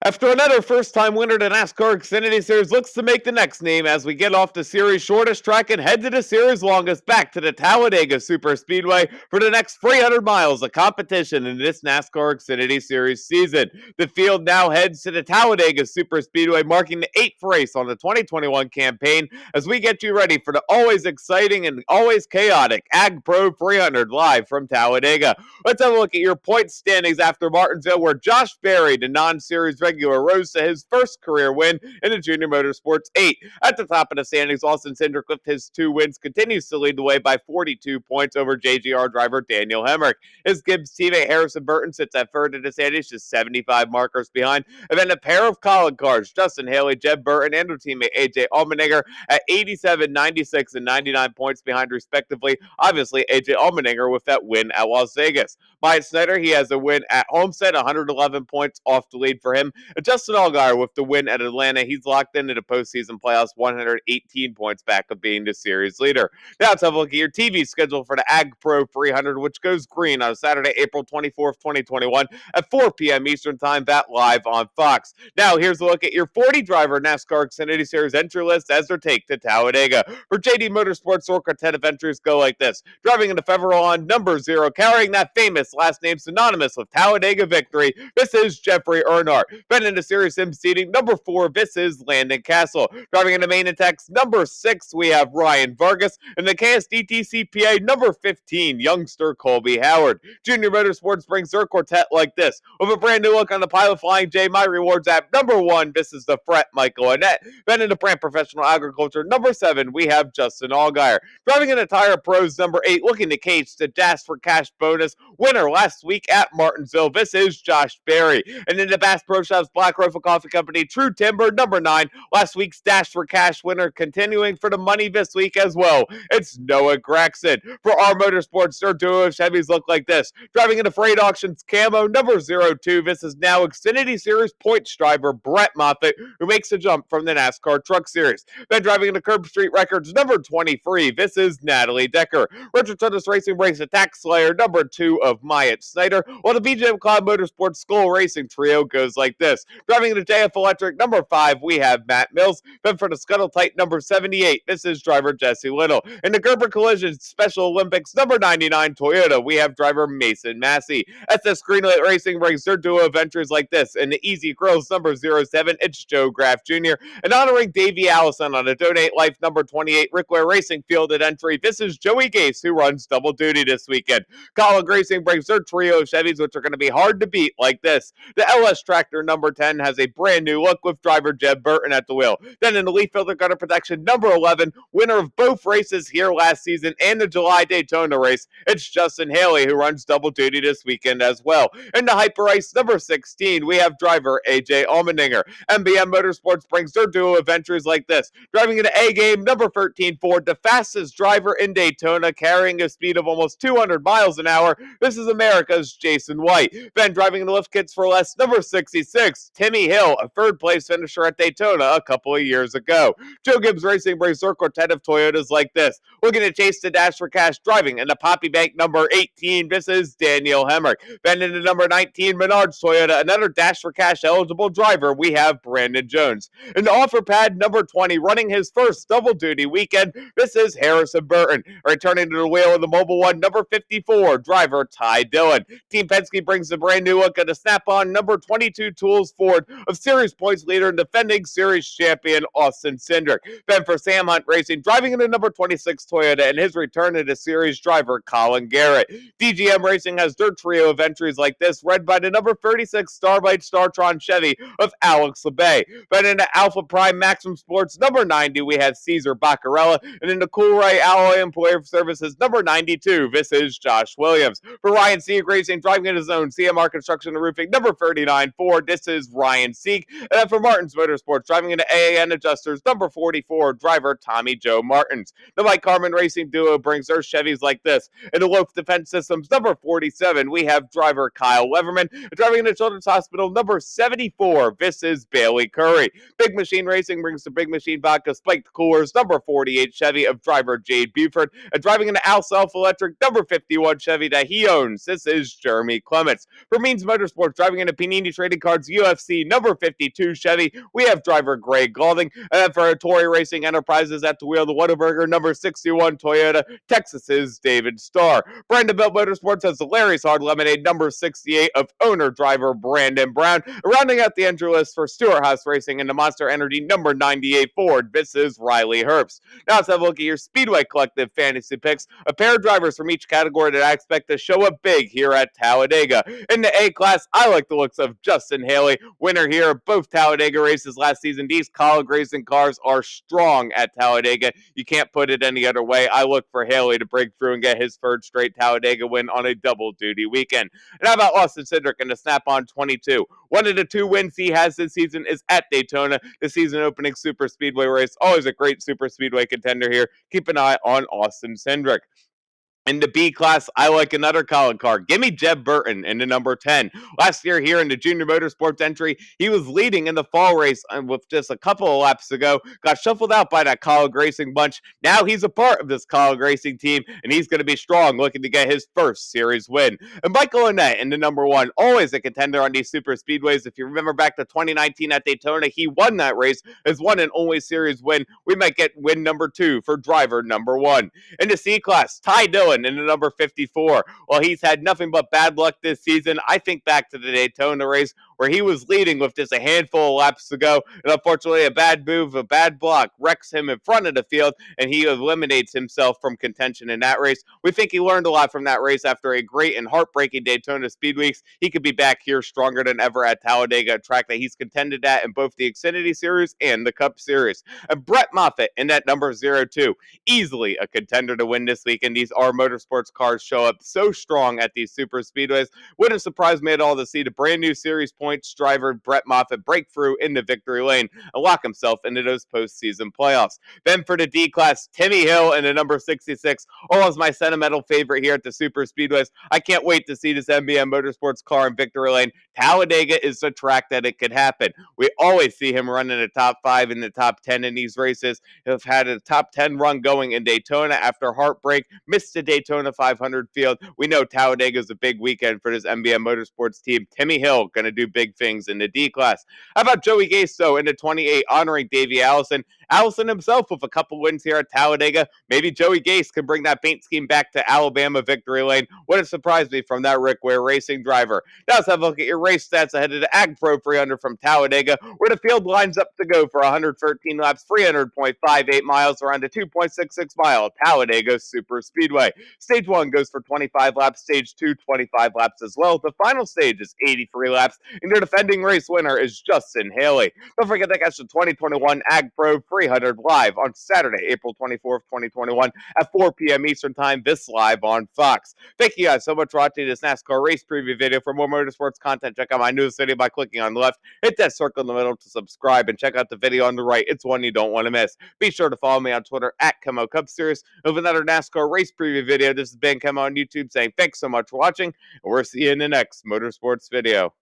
After another first-time winner to NASCAR Xfinity Series looks to make the next name as we get off the series' shortest track and head to the series' longest back to the Talladega Superspeedway for the next 300 miles of competition in this NASCAR Xfinity Series season. The field now heads to the Talladega Superspeedway, marking the 8th race on the 2021 campaign as we get you ready for the always exciting and always chaotic AgPro 300 live from Talladega. Let's have a look at your point standings after Martinsville, where Josh Berry, the non-series regular, rose to his first career win in the Junior Motorsports 8. At the top of the standings, Austin Cindric, with his 2 wins, continues to lead the way by 42 points over JGR driver Daniel Hemrick. His Gibbs teammate Harrison Burton sits at third in the standings, just 75 markers behind. And then a pair of Colin cars, Justin Haley, Jeb Burton, and their teammate AJ Allmendinger at 87, 96, and 99 points behind, respectively. Obviously, AJ Allmendinger with that win at Las Vegas. Myatt Snyder, he has a win at Homestead, 111 points off the lead for him. And Justin Allgaier with the win at Atlanta, he's locked into the postseason playoffs, 118 points back of being the series leader. Now let's have a look at your TV schedule for the AgPro 300, which goes green on Saturday, April 24th, 2021 at 4 p.m. Eastern Time, that live on Fox. Now here's a look at your 40-driver NASCAR Xfinity Series entry list as their take to Talladega. For JD Motorsports, their quartet of entries go like this. Driving into Fevron, number 0, carrying that famous last name synonymous with Talladega victory, this is Jeffrey Earnhardt. Been in the Series Sim seating, number 4, this is Landon Castle. Driving into main and text, number 6, we have Ryan Vargas. And the KSDT CPA, number 15, youngster Colby Howard. Junior Motorsports brings their quartet like this. With a brand new look on the Pilot Flying J My Rewards app, number 1, this is the Fret Michael Annette. Been in the Brand Professional Agriculture, number 7, we have Justin Allgaier. Driving in the Tire Pros, number 8, looking to cage the Dash for Cash bonus winner last week at Martinsville, this is Josh Berry. And in the Bass Pro Shops Black Rifle Coffee Company, True Timber, number 9, last week's Dash for Cash winner, continuing for the money this week as well, it's Noah Gregson. For our Motorsports, their duo of Chevys look like this. Driving into Freight Auctions KEMMO, number 02, this is now Xfinity Series points driver Brett Moffitt, who makes a jump from the NASCAR Truck Series. Then driving into Curb Street Records, number 23, this is Natalie Decker. Richard Tunis Racing brings Attack Slayer, number 2 of Myatt Snyder, while the BGM Cloud Motorsports Skull Racing trio goes like this. Driving into JF Electric, number 5, we have Matt Mills. Then for the Scuttle Tight, number 78, this is driver Jesse Little. In the Gerber Collision Special Olympics, number 99, Toyota, we have driver Mason Massey. SS Greenlight Racing brings their duo of entries like this. In the Easy Girls, number 07, it's Joe Graff Jr. And honoring Davey Allison on a Donate Life, number 28, Rick Ware Racing fielded entry, this is Joey Gase, who runs double duty this weekend. Colin Racing brings their trio of Chevys, which are going to be hard to beat, like this. The LS Tractor, number 10, has a brand new look with driver Jeb Burton at the wheel. Then in the Leaf Filter Gutter Protection, number 11, winner of both races here last season and the July Daytona race, it's Justin Haley, who runs double duty this weekend as well. In the Hyper Ice, number 16, we have driver AJ Allmendinger. MBM Motorsports brings their duo of entries like this. Driving into A-Game, number 13 Ford, the fastest driver in Daytona, carrying a speed of almost 200 miles an hour, this is America's Jason White. Then driving into Lift Kits for Less, number 66, Timmy Hill, a third-place finisher at Daytona a couple of years ago. Joe Gibbs Racing brings their quartet of Toyotas like this. Looking to chase the Dash for Cash, driving in the Poppy Bank, number 18, this is Daniel Hemrick. Then into number 19, Menards Toyota, another Dash for Cash eligible driver, we have Brandon Jones. In the Offer Pad, number 20, running his first double-duty weekend, this is Harrison Burton. Returning to the wheel of the Mobile One, number 54, driver Ty Dillon. Team Penske brings the brand new look at a Snap-on number 22 Tools Ford of Series points leader and defending Series champion Austin Cindric. Then for Sam Hunt Racing, driving in the number 26 Toyota and his return to the Series driver Colin Garrett. DGM Racing has their trio of entries like this, led by the number 36 Starbite Startron Chevy of Alex LeBay. Then in the Alpha Prime Maximum Sports, number 90, we have Cesar Baccarella. And in the Cool Ray Alloy Employer Services, number 92, this is Josh Williams. For Ryan Sieg Racing, driving in his own CMR Construction and Roofing, number 39 Ford, this is Ryan Sieg. And then for Martins Motorsports, driving into AAN Adjusters, number 44, driver Tommy Joe Martins. The Mike Carmen Racing duo brings their Chevys like this. In the Loaf Defense Systems, number 47, we have driver Kyle Leverman. And driving into Children's Hospital, number 74, this is Bailey Curry. Big Machine Racing brings the Big Machine Vodka Spiked Coolers, number 48 Chevy of driver Jade Buford. And driving into Al Self Electric, number 51 Chevy that he owns, this is Jeremy Clements. For Means Motorsports, driving into Panini Trading Cards, Ford's UFC number 52 Chevy, we have driver Greg Gaulding. And then for Tory Racing Enterprises at the wheel, the Whataburger number 61 Toyota, Texas's David Starr. Brandonville Motorsports has the Larry's Hard Lemonade number 68 of owner-driver Brandon Brown. Rounding out the entry list for Stewart House Racing and the Monster Energy number 98 Ford, this is Riley Herbst. Now let's have a look at your Speedway Collective fantasy picks. A pair of drivers from each category that I expect to show up big here at Talladega. In the A class, I like the looks of Justin Haley, winner here of both Talladega races last season. These College racing cars are strong at Talladega. You can't put it any other way. I look for Haley to break through and get his third straight Talladega win on a double-duty weekend. And how about Austin Cindric in the Snap-on 22? One of the 2 wins he has this season is at Daytona, the season-opening super speedway race. Always a great super speedway contender here. Keep an eye on Austin Cindric. In the B class, I like another Colin car. Give me Jeb Burton in the number 10. Last year here in the Junior Motorsports entry, he was leading in the fall race with just a couple of laps ago. Got shuffled out by that College racing bunch. Now he's a part of this College racing team, and he's going to be strong, looking to get his first series win. And Michael Annett in the number 1, always a contender on these super speedways. If you remember back to 2019 at Daytona, he won that race, his one and only series win. We might get win number 2 for driver number 1. In the C class, Ty Dillon in the number 54. Well, he's had nothing but bad luck this season. I think back to the Daytona race where he was leading with just a handful of laps to go, and unfortunately a bad move, a bad block, wrecks him in front of the field, and he eliminates himself from contention in that race. We think he learned a lot from that race after a great and heartbreaking Daytona Speed Weeks. He could be back here stronger than ever at Talladega, a track that he's contended at in both the Xfinity Series and the Cup Series. And Brett Moffitt in that number 02, easily a contender to win this weekend. These R Motorsports cars show up so strong at these super speedways. Wouldn't surprise me at all to see the brand new series points driver Brett Moffitt break through into victory lane and lock himself into those postseason playoffs. Then for the D class, Timmy Hill in the number 66, always my sentimental favorite here at the super speedways. I can't wait to see this NBM Motorsports car in victory lane. Talladega is the track that it could happen. We always see him running the top 5 and the top 10 in these races. He'll had a top 10 run going in Daytona after heartbreak, missed the Daytona 500 field. We know Talladega is a big weekend for this NBM Motorsports team. Timmy Hill going to do big things in the D class. How about Joey Gase, though, in the 28, honoring Davey Allison? Allison himself with a couple wins here at Talladega. Maybe Joey Gase can bring that paint scheme back to Alabama victory lane. Wouldn't surprise me from that Rick Ware racing driver. Now let's have a look at your race stats ahead of the AgPro 300 from Talladega, where the field lines up to go for 113 laps, 300.58 miles around a 2.66 mile Talladega Super Speedway. Stage 1 goes for 25 laps, Stage 2, 25 laps as well. The final stage is 83 laps, and your defending race winner is Justin Haley. Don't forget to catch the 2021 AgPro 300 live on Saturday, April 24th, 2021 at 4 p.m. Eastern Time, this live on Fox. Thank you guys so much for watching this NASCAR race preview video. For more motorsports content, check out my newest video by clicking on the left. Hit that circle in the middle to subscribe, and check out the video on the right. It's one you don't want to miss. Be sure to follow me on Twitter at KEMMO Cup Series. With another NASCAR race preview video, this has been KEMMO on YouTube saying thanks so much for watching, and we'll see you in the next motorsports video.